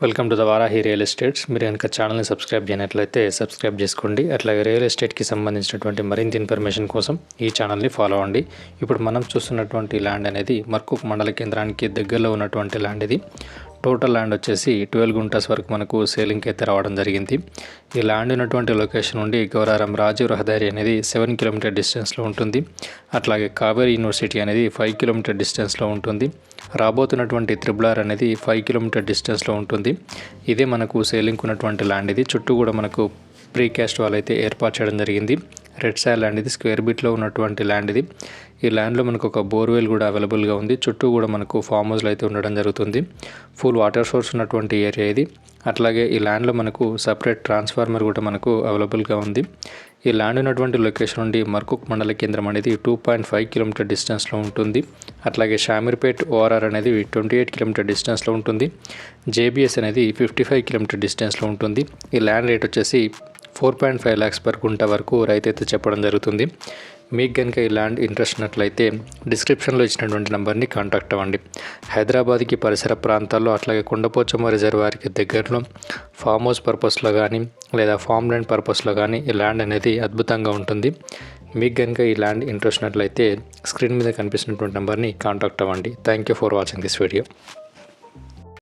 Welcome to the Varahi real estates. మీరు కనుక ఛానల్ని సబ్స్క్రైబ్ చేయనట్లయితే సబ్స్క్రైబ్ చేసుకోండి. అట్లాగే రియల్ ఎస్టేట్కి సంబంధించినటువంటి మరింత ఇన్ఫర్మేషన్ కోసం ఈ ఛానల్ని ఫాలో అవ్వండి. ఇప్పుడు మనం చూస్తున్నటువంటి ల్యాండ్ అనేది మర్కుక్ మండల కేంద్రానికి దగ్గరలో ఉన్నటువంటి ల్యాండ్. ఇది టోటల్ ల్యాండ్ వచ్చేసి 12 గుంటాస్ వరకు మనకు సేలింగ్కి అయితే రావడం జరిగింది. ఈ ల్యాండ్ ఉన్నటువంటి లొకేషన్ నుండి గౌరారం రాజీవ్ రహదారి అనేది 7 కిలోమీటర్ డిస్టెన్స్లో ఉంటుంది. అట్లాగే కావేరీ యూనివర్సిటీ అనేది 5 కిలోమీటర్ డిస్టెన్స్లో ఉంటుంది. రాబోతున్నటువంటి త్రిబుల్ అనేది 5 కిలోమీటర్ డిస్టెన్స్లో ఉంటుంది. ఇదే మనకు సేలింగ్ ఉన్నటువంటి ల్యాండ్. ఇది చుట్టూ కూడా మనకు ప్రీకాస్ట్ వాల్ అయితే ఏర్పాటు చేయడం జరిగింది. Red soil land. ఇది స్క్వేర్ బిట్లో ఉన్నటువంటి ల్యాండ్. ఇది ఈ ల్యాండ్లో మనకు ఒక బోర్వెల్ కూడా అవైలబుల్గా ఉంది. చుట్టూ కూడా మనకు ఫామ్ హౌస్లు అయితే ఉండడం జరుగుతుంది. ఫుల్ వాటర్ సోర్స్ ఉన్నటువంటి ఏరియా ఇది. అట్లాగే ఈ ల్యాండ్లో మనకు సపరేట్ ట్రాన్స్ఫార్మర్ కూడా మనకు అవైలబుల్గా ఉంది. ఈ ల్యాండ్ ఉన్నటువంటి లొకేషన్ నుండి మర్కుక్ మండల కేంద్రం అనేది 2.5 కిలోమీటర్ డిస్టెన్స్లో ఉంటుంది. అట్లాగే షామీర్పేట్ ఓఆర్ఆర్ అనేది 28 కిలోమీటర్ డిస్టెన్స్లో ఉంటుంది. జేబీఎస్ అనేది 55 కిలోమీటర్ డిస్టెన్స్లో ఉంటుంది. ఈ ల్యాండ్ రేట్ వచ్చేసి 4.5 lakhs పర్ గుంట వరకు రైతు అయితే చెప్పడం జరుగుతుంది. మీకు కనుక ఈ ల్యాండ్ ఇంట్రెస్ట్ ఉన్నట్లయితే డిస్క్రిప్షన్లో ఇచ్చినటువంటి నెంబర్ని కాంటాక్ట్ అవ్వండి. హైదరాబాద్కి పరిసర ప్రాంతాల్లో అట్లాగే కొండపోచమ్మ రిజర్వాయర్కి దగ్గరలో ఫామ్ హౌస్ పర్పస్లో కానీ లేదా ఫామ్ ల్యాండ్ పర్పస్లో కానీ ఈ ల్యాండ్ అనేది అద్భుతంగా ఉంటుంది. మీకు కనుక ఈ ల్యాండ్ ఇంట్రెస్ట్ ఉన్నట్లయితే స్క్రీన్ మీద కనిపిస్తున్నటువంటి నెంబర్ని కాంటాక్ట్ అవ్వండి. Thank you for watching this video.